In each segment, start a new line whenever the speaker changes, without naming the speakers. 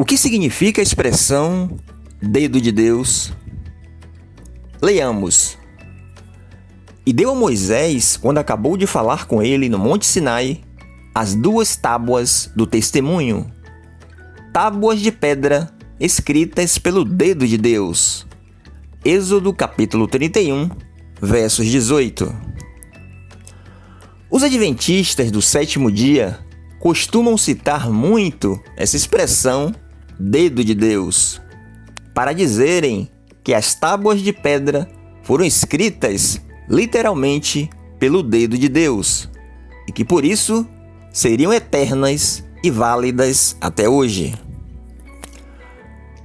O que significa a expressão dedo de Deus? Leiamos. E deu a Moisés, quando acabou de falar com ele no Monte Sinai, as 2 tábuas do testemunho, tábuas de pedra escritas pelo dedo de Deus. Êxodo capítulo 31, versos 18. Os adventistas do 7º dia costumam citar muito essa expressão dedo de Deus, para dizerem que as tábuas de pedra foram escritas literalmente pelo dedo de Deus e que por isso seriam eternas e válidas até hoje.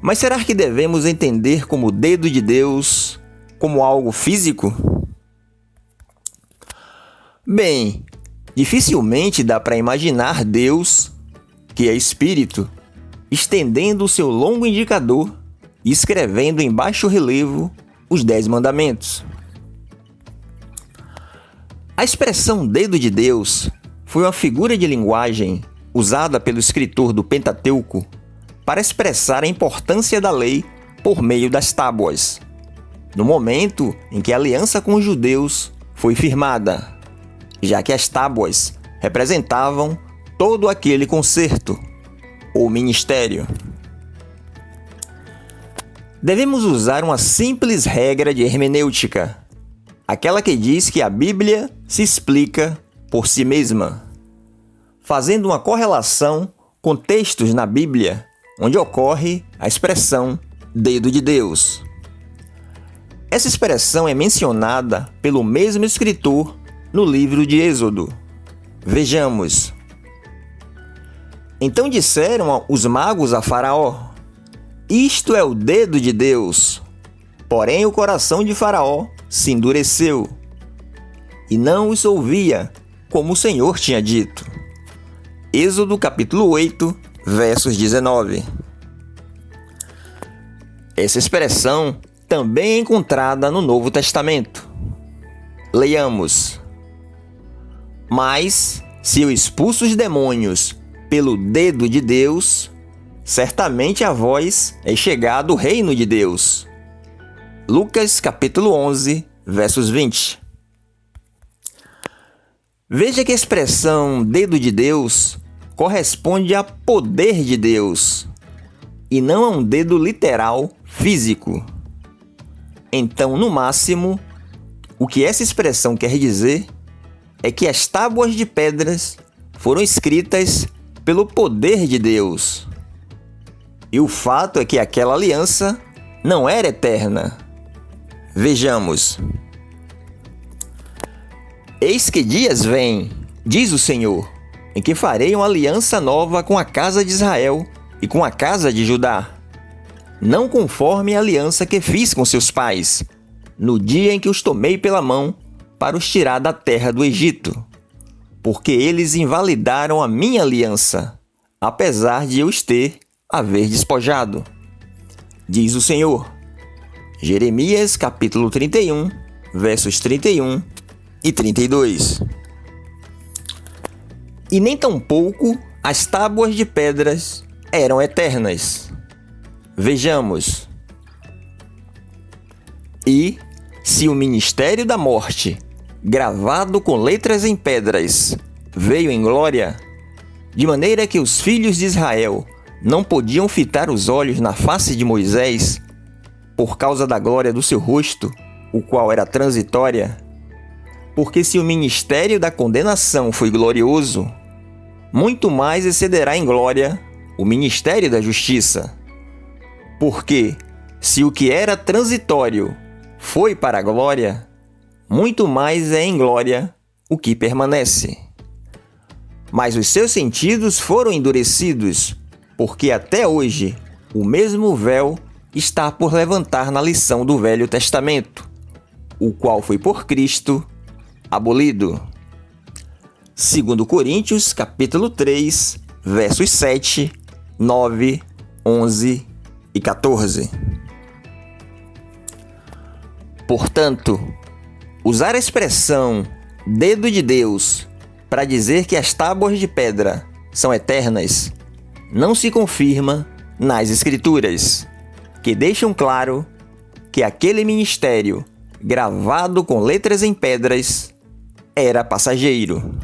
Mas será que devemos entender como dedo de Deus como algo físico? Bem, dificilmente dá para imaginar Deus, que é espírito, estendendo o seu longo indicador e escrevendo em baixo relevo os 10 mandamentos. A expressão dedo de Deus foi uma figura de linguagem usada pelo escritor do Pentateuco para expressar a importância da lei por meio das tábuas, no momento em que a aliança com os judeus foi firmada, já que as tábuas representavam todo aquele concerto, ou ministério. Devemos usar uma simples regra de hermenêutica, aquela que diz que a Bíblia se explica por si mesma, fazendo uma correlação com textos na Bíblia onde ocorre a expressão dedo de Deus. Essa expressão é mencionada pelo mesmo escritor no livro de Êxodo. Vejamos. Então disseram os magos a Faraó: isto é o dedo de Deus. Porém o coração de Faraó se endureceu e não os ouvia, como o Senhor tinha dito. Êxodo capítulo 8, versos 19. Essa expressão também é encontrada no Novo Testamento. Leiamos. Mas, se eu expulso os demônios pelo dedo de Deus, certamente a vós é chegado o reino de Deus. Lucas capítulo 11, versos 20. Veja que a expressão dedo de Deus corresponde a poder de Deus e não a um dedo literal físico. Então, no máximo, o que essa expressão quer dizer é que as tábuas de pedras foram escritas pelo poder de Deus. E o fato é que aquela aliança não era eterna. Vejamos. Eis que dias vêm, diz o Senhor, em que farei uma aliança nova com a casa de Israel e com a casa de Judá, não conforme a aliança que fiz com seus pais, no dia em que os tomei pela mão para os tirar da terra do Egito, porque eles invalidaram a minha aliança, apesar de eu os ter haver despojado, diz o Senhor. Jeremias capítulo 31, versos 31 e 32. E nem tampouco as tábuas de pedras eram eternas. Vejamos. E, se o ministério da morte, gravado com letras em pedras, veio em glória, de maneira que os filhos de Israel não podiam fitar os olhos na face de Moisés, por causa da glória do seu rosto, o qual era transitória, porque se o ministério da condenação foi glorioso, muito mais excederá em glória o ministério da justiça. Porque, se o que era transitório foi para a glória, muito mais é em glória o que permanece. Mas os seus sentidos foram endurecidos, porque até hoje o mesmo véu está por levantar na lição do Velho Testamento, o qual foi por Cristo abolido. 2 Coríntios, capítulo 3, versos 7, 9, 11 e 14. Portanto, usar a expressão dedo de Deus para dizer que as tábuas de pedra são eternas não se confirma nas Escrituras, que deixam claro que aquele ministério, gravado com letras em pedras, era passageiro.